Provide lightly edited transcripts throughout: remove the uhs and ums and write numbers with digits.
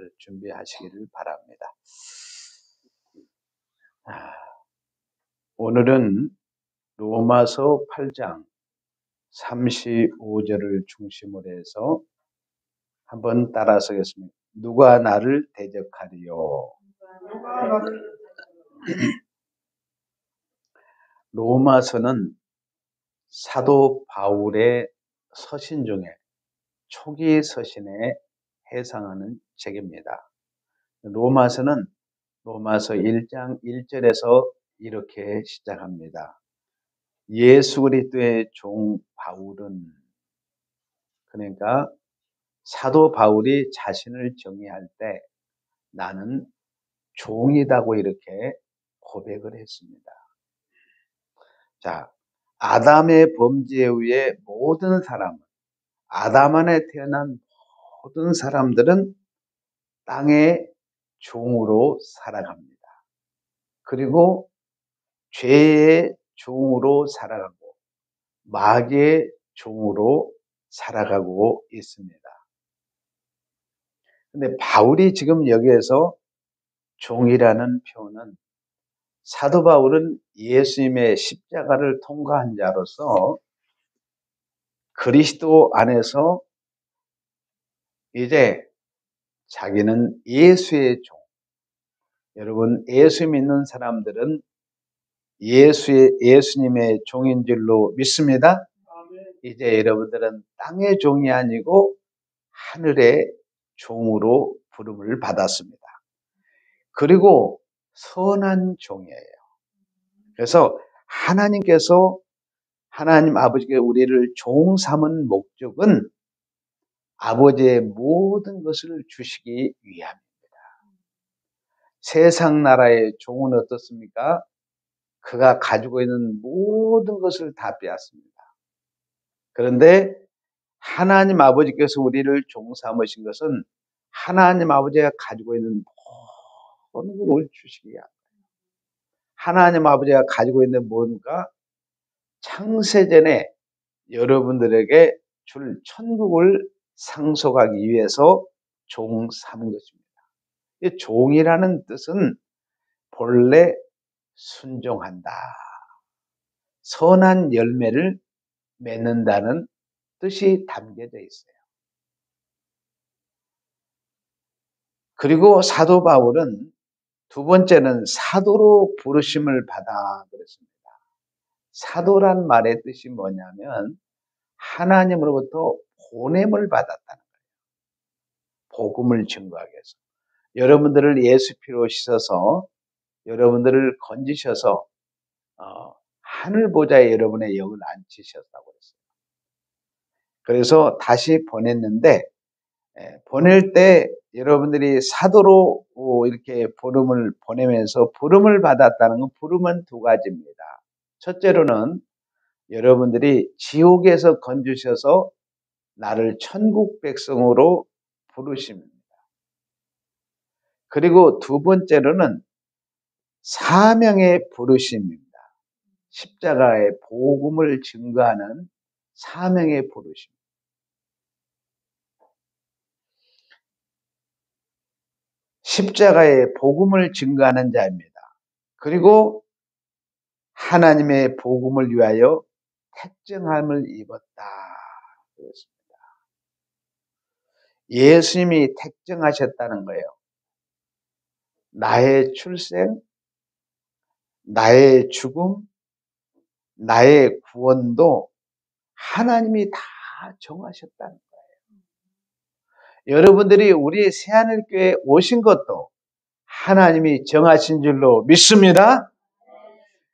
잘 준비하시기를 바랍니다. 오늘은 로마서 8장 35절을 중심으로 해서 한번 따라서겠습니다. 누가 나를 대적하리요? 로마서는 사도 바울의 서신 중에 초기 서신에 해당하는 책입니다. 로마서는 로마서 1장 1절에서 이렇게 시작합니다. 예수 그리스도의 종 바울은, 그러니까 사도 바울이 자신을 정의할 때 나는 종이다고 이렇게 고백을 했습니다. 자, 아담의 범죄 후에 모든 사람은, 아담 안에 태어난 모든 사람들은 땅의 종으로 살아갑니다. 그리고 죄의 종으로 살아가고 마귀의 종으로 살아가고 있습니다. 근데 바울이 지금 여기에서 종이라는 표현은, 사도 바울은 예수님의 십자가를 통과한 자로서 그리스도 안에서 이제 자기는 예수의 종. 여러분, 예수 믿는 사람들은 예수님의 종인 줄로 믿습니다. 이제 여러분들은 땅의 종이 아니고 하늘의 종으로 부름을 받았습니다. 그리고 선한 종이에요. 그래서 하나님께서, 하나님 아버지가 우리를 종 삼은 목적은 아버지의 모든 것을 주시기 위함입니다. 세상 나라의 종은 어떻습니까? 그가 가지고 있는 모든 것을 다 빼앗습니다. 그런데 하나님 아버지께서 우리를 종 삼으신 것은 하나님 아버지가 가지고 있는 모든 걸 주시기 위함. 하나님 아버지가 가지고 있는 뭔가 창세전에 여러분들에게 줄 천국을 상속하기 위해서 종 삼은 것입니다. 이 종이라는 뜻은 본래 순종한다, 선한 열매를 맺는다는 뜻이 담겨져 있어요. 그리고 사도 바울은 두 번째는 사도로 부르심을 받아 그랬습니다. 사도란 말의 뜻이 뭐냐면 하나님으로부터 보냄을 받았다는 거예요. 복음을 증거하기 위해서. 여러분들을 예수 피로 씻어서 여러분들을 건지셔서 하늘 보좌에 여러분의 영을 앉히셨다고 했어요. 그래서 다시 보냈는데, 보낼 때 여러분들이 사도로 이렇게 부름을 보내면서 부름을 받았다는 건, 부름은 두 가지입니다. 첫째로는 여러분들이 지옥에서 건지셔서 나를 천국 백성으로 부르십니다. 그리고 두 번째로는 사명의 부르심입니다. 십자가의 복음을 증거하는 사명의 부르심. 십자가의 복음을 증거하는 자입니다. 그리고 하나님의 복음을 위하여 택정함을 입었다. 그렇습니다. 예수님이 택정하셨다는 거예요. 나의 출생, 나의 죽음, 나의 구원도 하나님이 다 정하셨다는 거예요. 여러분들이 우리 새하늘교회에 오신 것도 하나님이 정하신 줄로 믿습니다.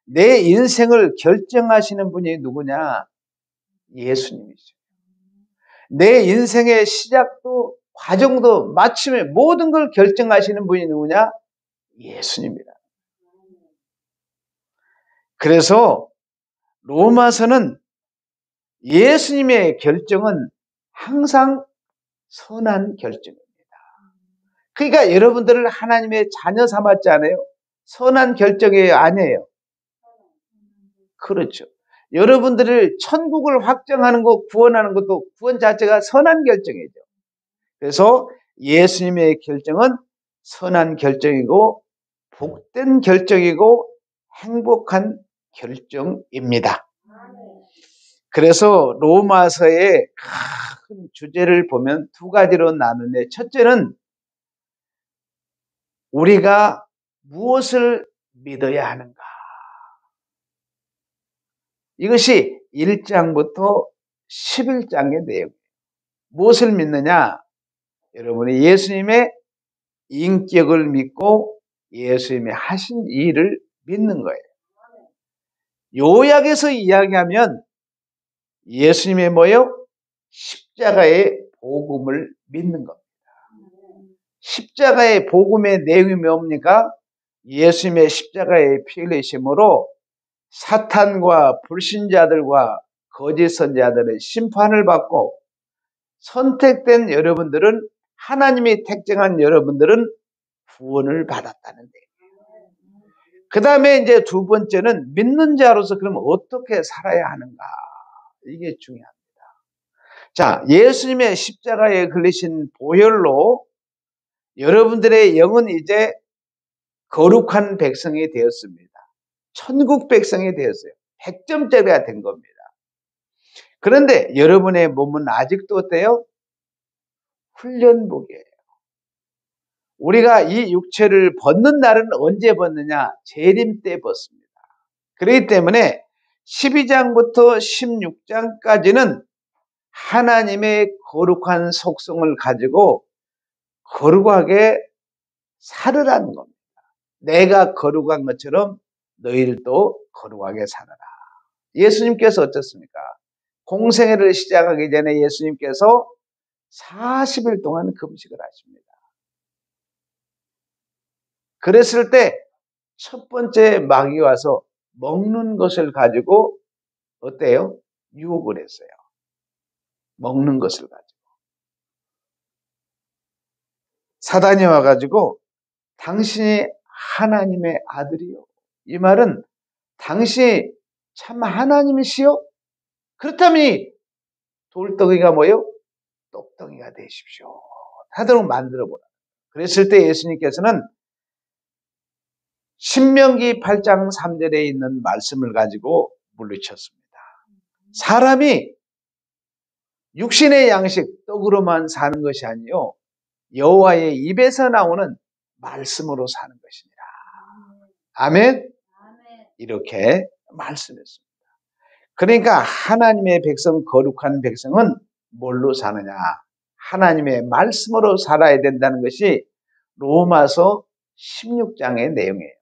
내 인생을 결정하시는 분이 누구냐? 예수님이죠. 내 인생의 시작도 과정도 마침에 모든 걸 결정하시는 분이 누구냐? 예수님이다. 그래서 로마서는 예수님의 결정은 항상 선한 결정입니다. 그러니까 여러분들을 하나님의 자녀 삼았지 않아요? 선한 결정이에요? 아니에요? 그렇죠. 여러분들을 천국을 확정하는 것, 구원하는 것도 구원 자체가 선한 결정이죠. 그래서 예수님의 결정은 선한 결정이고 복된 결정이고 행복한 결정입니다. 그래서 로마서의 큰 주제를 보면 두 가지로 나누는데, 첫째는 우리가 무엇을 믿어야 하는가. 이것이 1장부터 11장의 내용. 무엇을 믿느냐? 여러분이 예수님의 인격을 믿고 예수님이 하신 일을 믿는 거예요. 요약해서 이야기하면 예수님의 뭐요? 십자가의 복음을 믿는 겁니다. 십자가의 복음의 내용이 뭡니까? 예수님의 십자가의 피 흘리심으로 사탄과 불신자들과 거짓 선자들의 심판을 받고 선택된 여러분들은, 하나님이 택정한 여러분들은 구원을 받았다는 얘기예요. 그 다음에 이제 두 번째는 믿는 자로서 그럼 어떻게 살아야 하는가. 이게 중요합니다. 자, 예수님의 십자가에 걸리신 보혈로 여러분들의 영은 이제 거룩한 백성이 되었습니다. 천국 백성이 되었어요. 100점짜리가 된 겁니다. 그런데 여러분의 몸은 아직도 어때요? 훈련복이에요. 우리가 이 육체를 벗는 날은 언제 벗느냐? 재림 때 벗습니다. 그렇기 때문에 12장부터 16장까지는 하나님의 거룩한 속성을 가지고 거룩하게 살으라는 겁니다. 내가 거룩한 것처럼 너희들도 거룩하게 살아라. 예수님께서 어떻습니까? 공생애를 시작하기 전에 예수님께서 40일 동안 금식을 하십니다. 그랬을 때 첫 번째 마귀 와서 먹는 것을 가지고 어때요? 유혹을 했어요. 먹는 것을 가지고. 사단이 와가지고 당신이 하나님의 아들이요. 이 말은 당신이 참 하나님이시요? 그렇다면 이 돌덩이가 뭐요? 똑덩이가 되십시오. 하도록 만들어보라. 그랬을 때 예수님께서는 신명기 8장 3절에 있는 말씀을 가지고 물리쳤습니다. 사람이 육신의 양식 떡으로만 사는 것이 아니요 여호와의 입에서 나오는 말씀으로 사는 것이니라. 아멘? 이렇게 말씀했습니다. 그러니까 하나님의 백성, 거룩한 백성은 뭘로 사느냐? 하나님의 말씀으로 살아야 된다는 것이 로마서 16장의 내용이에요.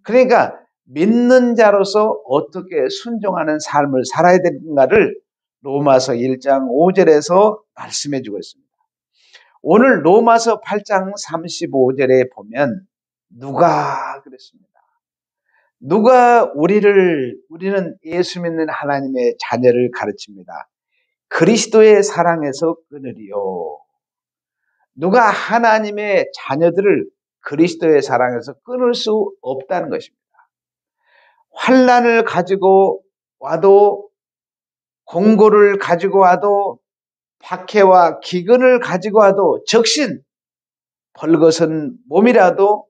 그러니까 믿는 자로서 어떻게 순종하는 삶을 살아야 되는가를 로마서 1장 5절에서 말씀해 주고 있습니다. 오늘 로마서 8장 35절에 보면 누가 그랬습니다. 누가 우리는 예수 믿는 하나님의 자녀를 가르칩니다. 그리스도의 사랑에서 끊으리요. 누가 하나님의 자녀들을 그리스도의 사랑에서 끊을 수 없다는 것입니다. 환난을 가지고 와도, 공고를 가지고 와도, 박해와 기근을 가지고 와도, 적신 벌거벗은 몸이라도,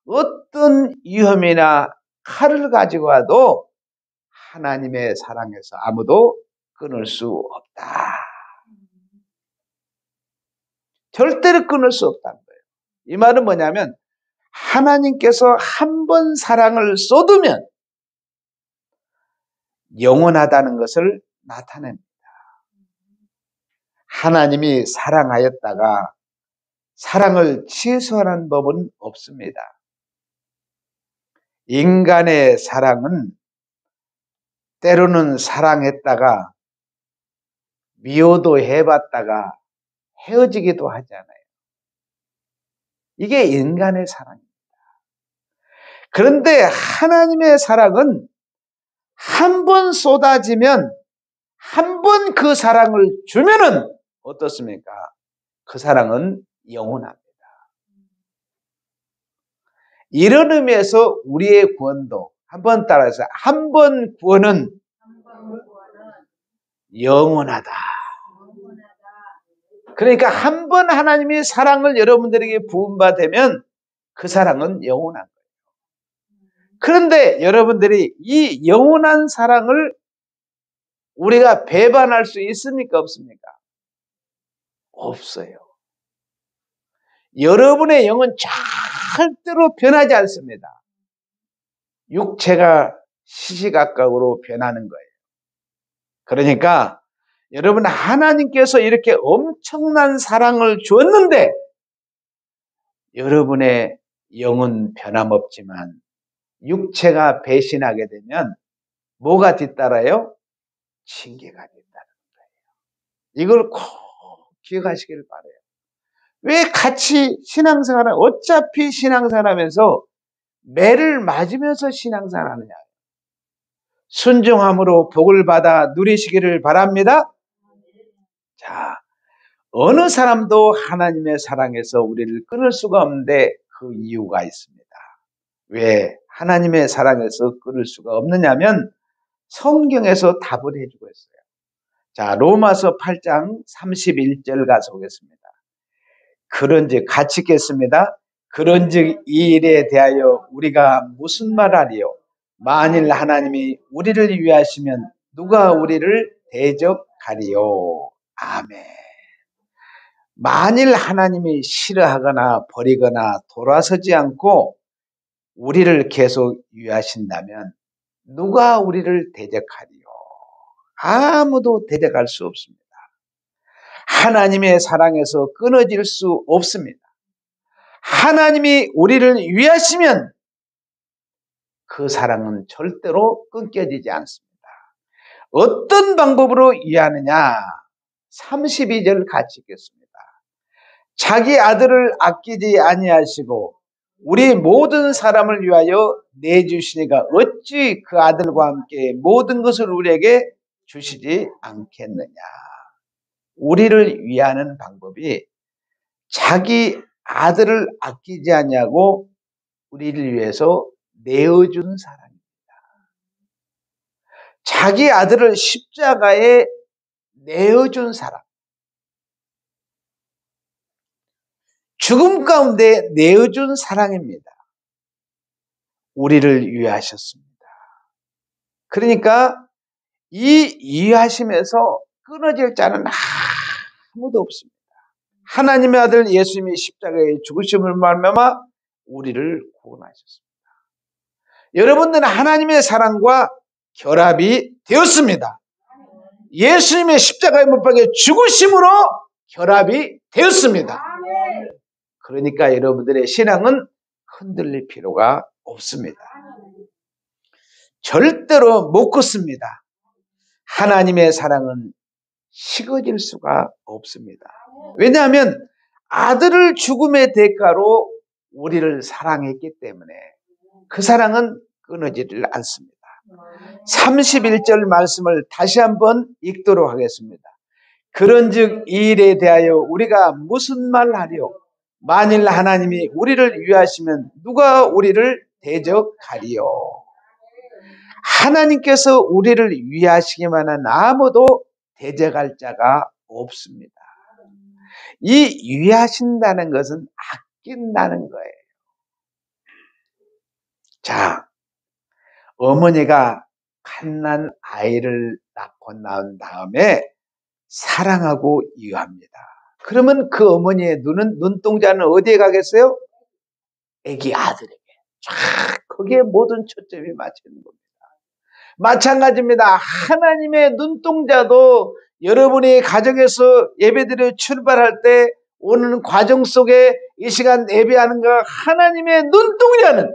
어떤 위험이나 칼을 가지고 와도 하나님의 사랑에서 아무도 끊을 수 없다. 절대로 끊을 수 없다는 거예요. 이 말은 뭐냐면 하나님께서 한 번 사랑을 쏟으면 영원하다는 것을 나타냅니다. 하나님이 사랑하였다가 사랑을 취소하는 법은 없습니다. 인간의 사랑은 때로는 사랑했다가 미워도 해봤다가 헤어지기도 하잖아요. 이게 인간의 사랑입니다. 그런데 하나님의 사랑은 한 번 쏟아지면, 한 번 그 사랑을 주면은 어떻습니까? 그 사랑은 영원합니다. 이런 의미에서 우리의 구원도 한번 따라서 한 번 구원은 영원하다. 그러니까 한 번 하나님이 사랑을 여러분들에게 부음받으면 그 사랑은 영원한 거예요. 그런데 여러분들이 이 영원한 사랑을 우리가 배반할 수 있습니까? 없습니까? 없어요. 여러분의 영은 절대로 변하지 않습니다. 육체가 시시각각으로 변하는 거예요. 그러니까 여러분, 하나님께서 이렇게 엄청난 사랑을 주었는데 여러분의 영은 변함없지만 육체가 배신하게 되면 뭐가 뒤따라요? 징계가 뒤따르는 거예요. 이걸 꼭 기억하시길 바라요. 왜 같이 신앙생활을, 어차피 신앙생활하면서 매를 맞으면서 신앙생활하느냐. 순종함으로 복을 받아 누리시기를 바랍니다. 자, 어느 사람도 하나님의 사랑에서 우리를 끊을 수가 없는데 그 이유가 있습니다. 왜 하나님의 사랑에서 끊을 수가 없느냐면 성경에서 답을 해주고 있어요. 자, 로마서 8장 31절 가서 보겠습니다. 그런즉 같이 읽겠습니다. 그런즉 이 일에 대하여 우리가 무슨 말하리요? 만일 하나님이 우리를 위하시면 누가 우리를 대적하리요? 아멘. 만일 하나님이 싫어하거나 버리거나 돌아서지 않고 우리를 계속 위하신다면 누가 우리를 대적하리요? 아무도 대적할 수 없습니다. 하나님의 사랑에서 끊어질 수 없습니다. 하나님이 우리를 위하시면 그 사랑은 절대로 끊겨지지 않습니다. 어떤 방법으로 위하느냐? 32절 같이 읽겠습니다. 자기 아들을 아끼지 아니하시고 우리 모든 사람을 위하여 내주시니까 어찌 그 아들과 함께 모든 것을 우리에게 주시지 않겠느냐. 우리를 위하는 방법이 자기 아들을 아끼지 않냐고 우리를 위해서 내어준 사랑입니다. 자기 아들을 십자가에 내어준 사랑. 죽음 가운데 내어준 사랑입니다. 우리를 위하셨습니다. 그러니까 이 위하심에서 끊어질 자는 아무도 없습니다. 하나님의 아들 예수님이 십자가에 죽으심을 말미암아 우리를 구원하셨습니다. 여러분들은 하나님의 사랑과 결합이 되었습니다. 예수님의 십자가에 못 박혀 죽으심으로 결합이 되었습니다. 그러니까 여러분들의 신앙은 흔들릴 필요가 없습니다. 절대로 못 걷습니다. 하나님의 사랑은 식어질 수가 없습니다. 왜냐하면 아들을 죽음의 대가로 우리를 사랑했기 때문에 그 사랑은 끊어지질 않습니다. 31절 말씀을 다시 한번 읽도록 하겠습니다. 그런즉 이 일에 대하여 우리가 무슨 말하리요? 만일 하나님이 우리를 위하시면 누가 우리를 대적하리요? 하나님께서 우리를 위하시기만한 아무도 대적할 자가 없습니다. 이 위하신다는 것은 아낀다는 거예요. 자, 어머니가 갓난 아이를 낳고 난 다음에 사랑하고 이해합니다. 그러면 그 어머니의 눈동자는 어디에 가겠어요? 애기 아들에게. 쫙 거기에 모든 초점이 맞추는 겁니다. 마찬가지입니다. 하나님의 눈동자도 여러분이 가정에서 예배드려 출발할 때 오는 과정 속에 이 시간 예배하는 거 하나님의 눈동자는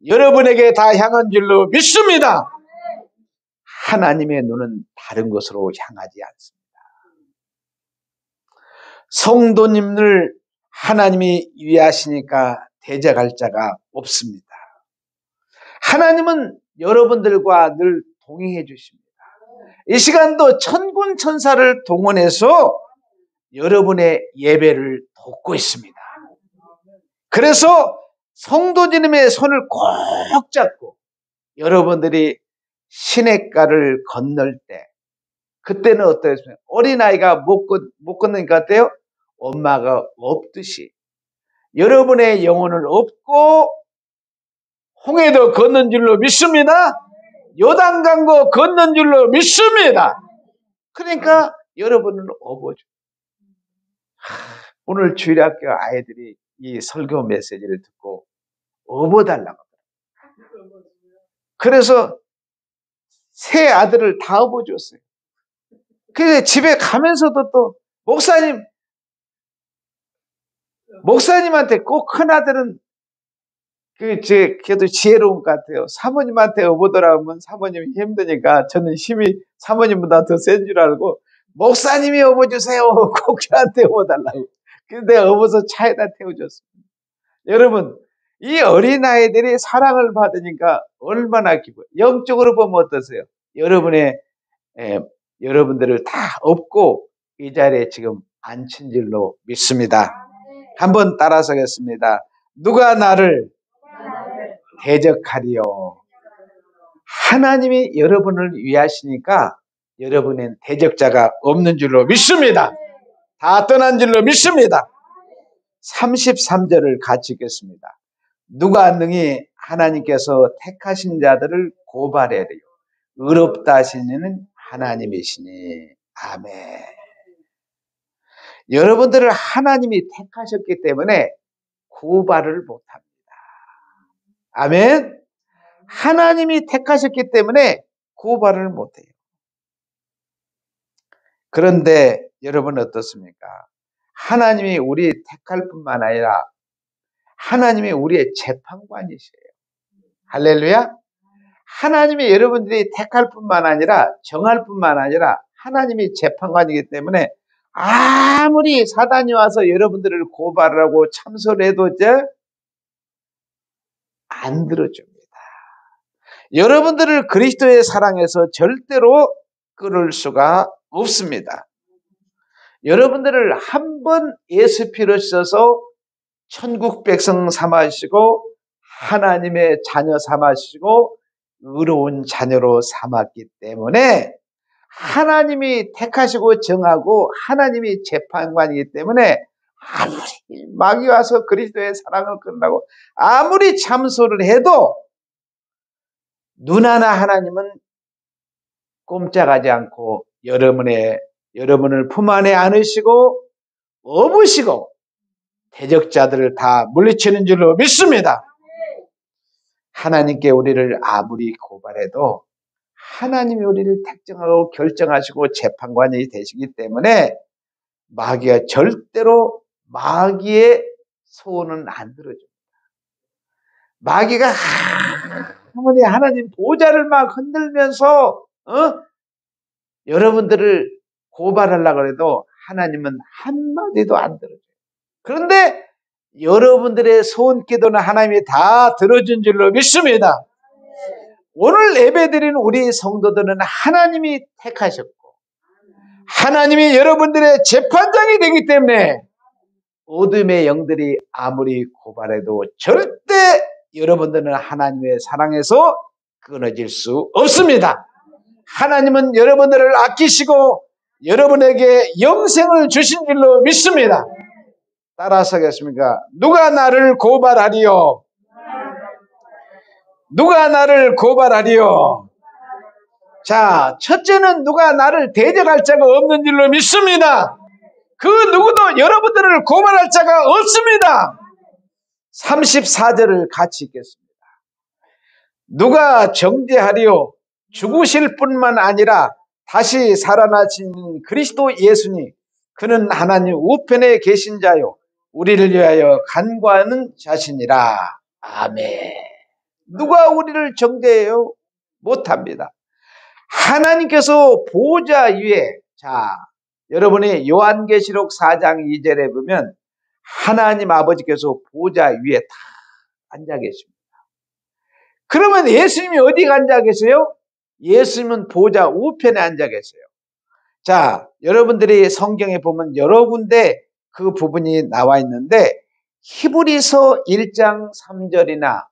여러분에게 다 향한 줄로 믿습니다. 하나님의 눈은 다른 곳으로 향하지 않습니다. 성도님들 하나님이 위하시니까 대적할 자가 없습니다. 하나님은 여러분들과 늘 동행해 주십니다. 이 시간도 천군 천사를 동원해서 여러분의 예배를 돕고 있습니다. 그래서 성도님의 손을 꼭 잡고 여러분들이 시냇가를 건널 때 그때는 어떠했습니까? 어린아이가 못 건너니까 어때요? 엄마가 없듯이 여러분의 영혼을 업고 홍해도 걷는 줄로 믿습니다. 요단강도 걷는 줄로 믿습니다. 그러니까 여러분을 업어줘. 오늘 주일학교 아이들이 이 설교 메시지를 듣고 업어달라고. 그래서 세 아들을 다 업어줬어요. 그래서 집에 가면서도 또 목사님한테 꼭 큰 아들은 그래도 지혜로운 것 같아요. 사모님한테 업어더라 하면 사모님이 힘드니까 저는 힘이 사모님보다 더 센 줄 알고 목사님이 업어주세요. 꼭 저한테 업어달라고. 그래서 내가 업어서 차에다 태워줬습니다. 여러분, 이 어린아이들이 사랑을 받으니까 얼마나 기뻐요. 영적으로 보면 어떠세요? 여러분들을 다 업고 이 자리에 지금 앉힌 줄로 믿습니다. 한번 따라서겠습니다. 누가 나를 대적하리요. 하나님이 여러분을 위하시니까 여러분은 대적자가 없는 줄로 믿습니다. 다 떠난 줄로 믿습니다. 33절을 같이 읽겠습니다. 누가 능히 하나님께서 택하신 자들을 고발하리요. 의롭다 하시는 하나님이시니. 아멘. 여러분들을 하나님이 택하셨기 때문에 고발을 못합니다. 아멘. 하나님이 택하셨기 때문에 고발을 못해요. 그런데 여러분 어떻습니까? 하나님이 우리 택할 뿐만 아니라 하나님이 우리의 재판관이시에요. 할렐루야. 하나님이 여러분들이 택할 뿐만 아니라 정할 뿐만 아니라 하나님이 재판관이기 때문에 아무리 사단이 와서 여러분들을 고발하고 참소를 해도 안 들어줍니다. 여러분들을 그리스도의 사랑에서 절대로 끊을 수가 없습니다. 여러분들을 한 번 예수 피로 씻어서 천국 백성 삼으시고 하나님의 자녀 삼으시고 의로운 자녀로 삼았기 때문에 하나님이 택하시고 정하고 하나님이 재판관이기 때문에 아무리 마귀 와서 그리스도의 사랑을 끊으라고 아무리 참소를 해도 눈 하나 하나님은 꼼짝하지 않고 여러분을 품 안에 안으시고 업으시고 대적자들을 다 물리치는 줄로 믿습니다. 하나님께 우리를 아무리 고발해도 하나님이 우리를 택정하고 결정하시고 재판관이 되시기 때문에 마귀가 절대로 마귀의 소원은 안 들어줍니다. 마귀가 아무리 하나님 보좌를 막 흔들면서 여러분들을 고발하려고 해도 하나님은 한마디도 안 들어줘요. 그런데 여러분들의 소원 기도는 하나님이 다 들어준 줄로 믿습니다. 오늘 예배드리는 우리 성도들은 하나님이 택하셨고 하나님이 여러분들의 재판장이 되기 때문에 어둠의 영들이 아무리 고발해도 절대 여러분들은 하나님의 사랑에서 끊어질 수 없습니다. 하나님은 여러분들을 아끼시고 여러분에게 영생을 주신 줄로 믿습니다. 따라서 하겠습니까? 누가 나를 고발하리요? 누가 나를 고발하리요? 자, 첫째는 누가 나를 대적할 자가 없는 줄로 믿습니다. 그 누구도 여러분들을 고발할 자가 없습니다. 34절을 같이 읽겠습니다. 누가 정죄하리요? 죽으실 뿐만 아니라 다시 살아나신 그리스도 예수니 그는 하나님 우편에 계신 자요 우리를 위하여 간구하는 자시니라. 아멘. 누가 우리를 정죄해요? 못합니다. 하나님께서 보좌 위에, 자, 여러분이 요한계시록 4장 2절에 보면 하나님 아버지께서 보좌 위에 다 앉아 계십니다. 그러면 예수님이 어디 앉아 계세요? 예수님은 보좌 우편에 앉아 계세요. 자, 여러분들이 성경에 보면 여러 군데 그 부분이 나와 있는데 히브리서 1장 3절이나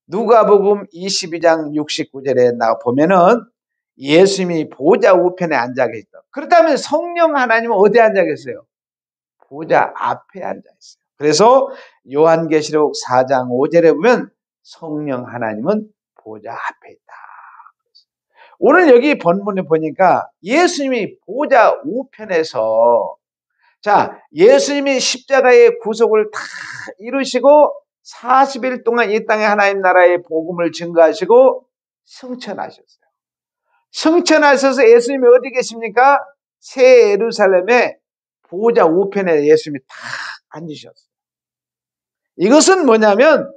누가복음 22장 69절에 보면은 예수님이 보좌 우편에 앉아 계시다. 그렇다면 성령 하나님은 어디에 앉아 계세요? 보좌 앞에 앉아 있어요. 그래서 요한계시록 4장 5절에 보면 성령 하나님은 보좌 앞에 있다. 오늘 여기 본문에 보니까 예수님이 보좌 우편에서, 자, 예수님이 십자가의 구속을 다 이루시고 40일 동안 이 땅에 하나님 나라의 복음을 증거하시고 승천하셨어요. 승천하셔서 예수님이 어디 계십니까? 새 예루살렘의 보좌 우편에 예수님이 딱 앉으셨어요. 이것은 뭐냐면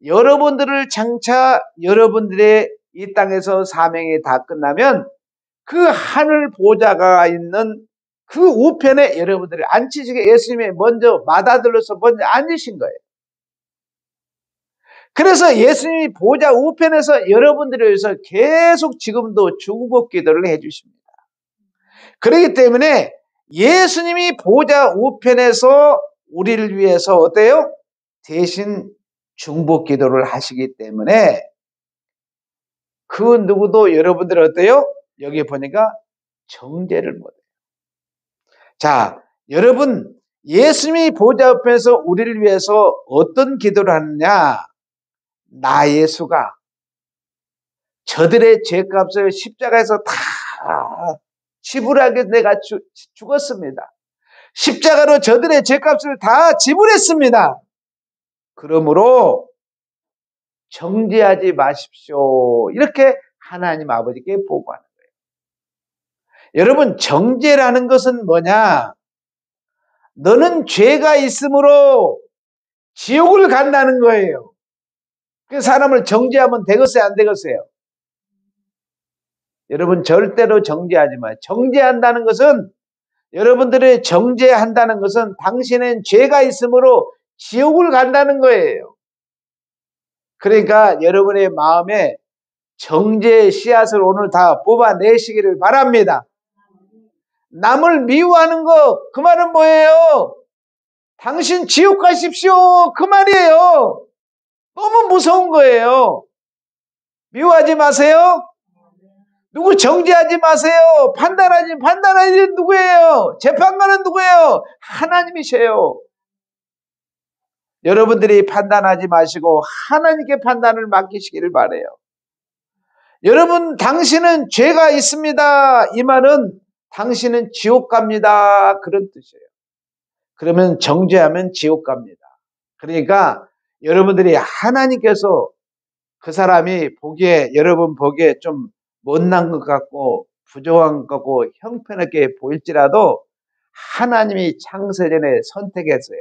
여러분들을 장차 여러분들의 이 땅에서 사명이 다 끝나면 그 하늘 보좌가 있는 그 우편에 여러분들이 앉히시게 예수님이 먼저 맏아들로서 먼저 앉으신 거예요. 그래서 예수님이 보좌 우편에서 여러분들을 위해서 계속 지금도 중보 기도를 해주십니다. 그렇기 때문에 예수님이 보좌 우편에서 우리를 위해서 어때요? 대신 중보 기도를 하시기 때문에 그 누구도 여러분들 어때요? 여기 보니까 정죄를 못해요. 자, 여러분, 예수님이 보좌 앞에서 우리를 위해서 어떤 기도를 하느냐? 나 예수가 저들의 죄값을 십자가에서 다 지불하게 내가 죽었습니다. 십자가로 저들의 죄값을 다 지불했습니다. 그러므로 정죄하지 마십시오. 이렇게 하나님 아버지께 보고하는 거예요. 여러분, 정죄라는 것은 뭐냐? 너는 죄가 있으므로 지옥을 간다는 거예요. 그 사람을 정죄하면 되겠어요, 안 되겠어요? 여러분, 절대로 정죄하지 마요. 정죄한다는 것은, 여러분들이 정죄한다는 것은 당신은 죄가 있으므로 지옥을 간다는 거예요. 그러니까 여러분의 마음에 정죄의 씨앗을 오늘 다 뽑아내시기를 바랍니다. 남을 미워하는 거, 그 말은 뭐예요? 당신 지옥 가십시오, 그 말이에요. 너무 무서운 거예요. 미워하지 마세요. 누구 정죄하지 마세요. 판단하지 누구예요? 재판관은 누구예요? 하나님이세요. 여러분들이 판단하지 마시고 하나님께 판단을 맡기시기를 바라요. 여러분, 당신은 죄가 있습니다. 이 말은 당신은 지옥 갑니다. 그런 뜻이에요. 그러면 정죄하면 지옥 갑니다. 그러니까 여러분들이 하나님께서 그 사람이 보기에, 여러분 보기에 좀 못난 것 같고 부족한 것 같고 형편없게 보일지라도 하나님이 창세전에 선택했어요.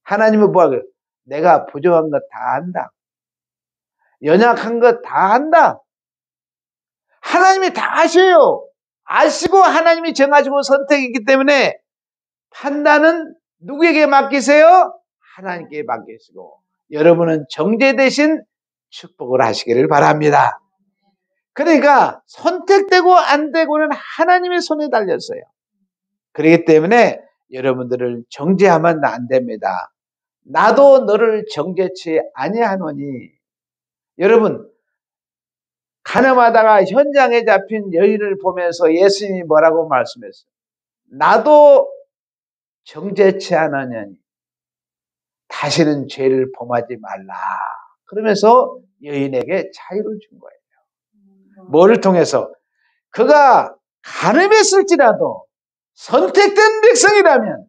하나님은 뭐하고요? 내가 부족한 것 다 안다. 연약한 것 다 안다. 하나님이 다 아셔요. 아시고 하나님이 정하시고 선택했기 때문에 판단은 누구에게 맡기세요? 하나님께 맡기시고 여러분은 정죄 대신 축복을 하시기를 바랍니다. 그러니까 선택되고 안 되고는 하나님의 손에 달렸어요. 그렇기 때문에 여러분들을 정죄하면 안 됩니다. 나도 너를 정죄치 아니하노니. 여러분, 가늠하다가 현장에 잡힌 여인을 보면서 예수님이 뭐라고 말씀했어요? 나도 정죄치 않으냐니 다시는 죄를 범하지 말라. 그러면서 여인에게 자유를 준 거예요. 뭐를 통해서? 그가 가늠했을지라도 선택된 백성이라면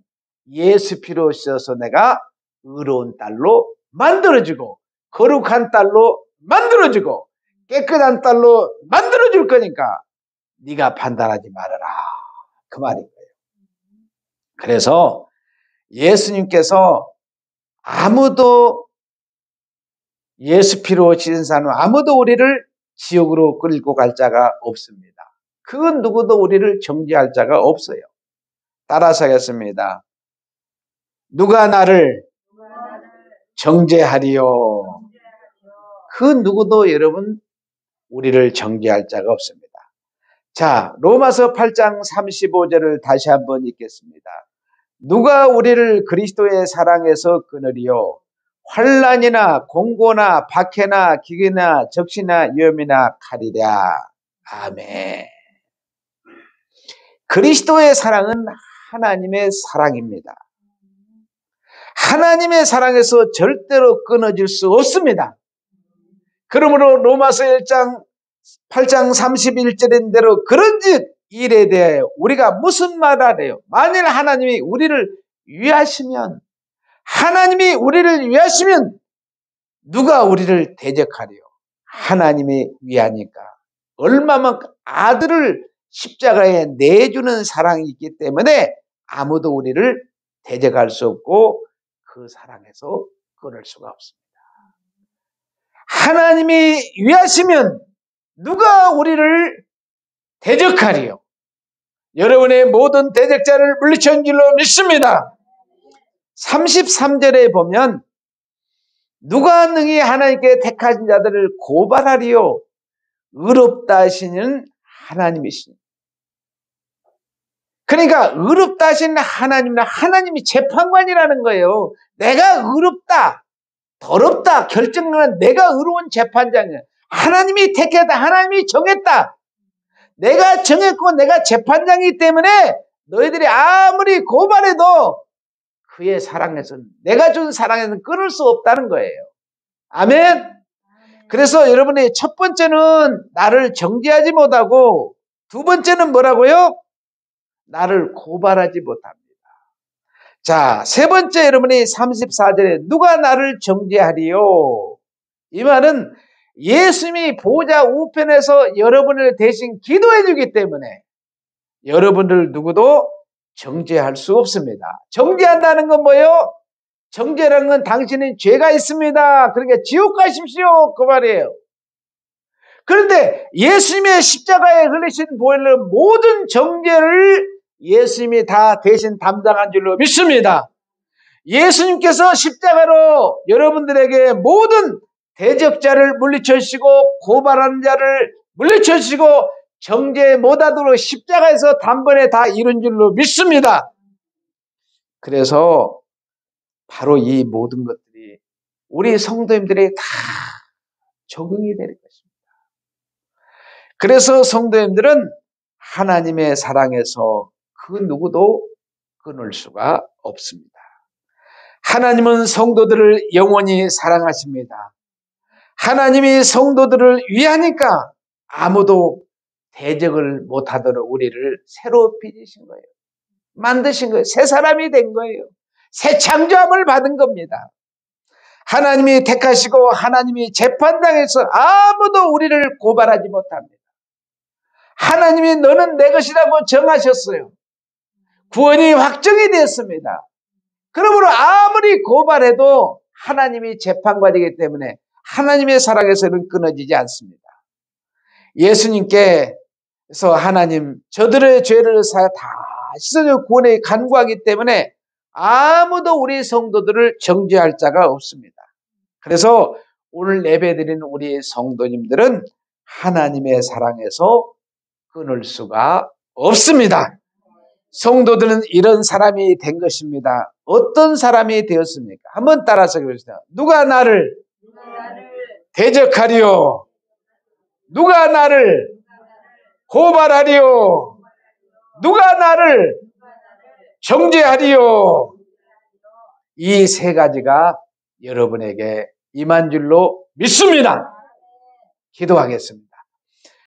예수 피로 씻어서 내가 의로운 딸로 만들어주고 거룩한 딸로 만들어주고 깨끗한 딸로 만들어줄 거니까 네가 판단하지 말아라. 그 말인 거예요. 그래서 예수님께서 아무도 예수 피로 지은 사람은 아무도 우리를 지옥으로 끌고 갈 자가 없습니다. 그 누구도 우리를 정죄할 자가 없어요. 따라서 하겠습니다. 누가 나를 정죄하리요? 그 누구도 여러분 우리를 정죄할 자가 없습니다. 자, 로마서 8장 35절을 다시 한번 읽겠습니다. 누가 우리를 그리스도의 사랑에서 끊으리요? 환난이나 공고나 박해나 기근이나 적시나 위험이나 칼이랴. 아멘. 그리스도의 사랑은 하나님의 사랑입니다. 하나님의 사랑에서 절대로 끊어질 수 없습니다. 그러므로 로마서 1장 8장 31절인 대로 그런즉 일에 대하여 우리가 무슨 말을 하래요? 만일 하나님이 우리를 위하시면 누가 우리를 대적하리요? 하나님이 위하니까. 얼마만큼 아들을 십자가에 내주는 사랑이 있기 때문에 아무도 우리를 대적할 수 없고 그 사랑에서 끊을 수가 없습니다. 하나님이 위하시면 누가 우리를 대적하리요? 여러분의 모든 대적자를 물리친 줄로 믿습니다. 33절에 보면 누가 능히 하나님께 택하신 자들을 고발하리요? 의롭다 하시는 하나님이시니. 그러니까 의롭다 하시는 하나님은 하나님이 재판관이라는 거예요. 내가 의롭다, 더럽다 결정하는 내가 의로운 재판장이야. 하나님이 택했다, 하나님이 정했다. 내가 정했고 내가 재판장이기 때문에 너희들이 아무리 고발해도 그의 사랑에서는, 내가 준 사랑에서는 끊을 수 없다는 거예요. 아멘. 그래서 여러분의 첫 번째는 나를 정죄하지 못하고, 두 번째는 뭐라고요? 나를 고발하지 못합니다. 자, 세 번째, 여러분이 34절에 누가 나를 정죄하리요? 이 말은 예수님이 보좌 우편에서 여러분을 대신 기도해 주기 때문에 여러분들 누구도 정죄할 수 없습니다. 정죄한다는 건 뭐예요? 정죄라는 건 당신은 죄가 있습니다. 그러니까 지옥 가십시오, 그 말이에요. 그런데 예수님의 십자가에 흘리신 보혈로 모든 정죄를 예수님이 다 대신 담당한 줄로 믿습니다. 예수님께서 십자가로 여러분들에게 모든 대적자를 물리쳐주시고 고발하는 자를 물리쳐주시고 정죄 못하도록 십자가에서 단번에 다 이룬 줄로 믿습니다. 그래서 바로 이 모든 것들이 우리 성도님들에게 다 적용이 될 것입니다. 그래서 성도님들은 하나님의 사랑에서 그 누구도 끊을 수가 없습니다. 하나님은 성도들을 영원히 사랑하십니다. 하나님이 성도들을 위하니까 아무도 대적을 못하도록 우리를 새로 빚으신 거예요. 만드신 거예요. 새 사람이 된 거예요. 새 창조함을 받은 겁니다. 하나님이 택하시고 하나님이 재판장에서 아무도 우리를 고발하지 못합니다. 하나님이 너는 내 것이라고 정하셨어요. 구원이 확정이 됐습니다. 그러므로 아무리 고발해도 하나님이 재판관이기 때문에 하나님의 사랑에서는 끊어지지 않습니다. 예수님께서 하나님 저들의 죄를 사하 다 씻어줘 구원에 간구하기 때문에 아무도 우리 성도들을 정죄할 자가 없습니다. 그래서 오늘 예배드리는 우리 성도님들은 하나님의 사랑에서 끊을 수가 없습니다. 성도들은 이런 사람이 된 것입니다. 어떤 사람이 되었습니까? 한번 따라서 해보시죠. 누가 나를 대적하리요? 누가 나를 고발하리요? 누가 나를 정죄하리요? 이 세 가지가 여러분에게 임한 줄로 믿습니다. 기도하겠습니다.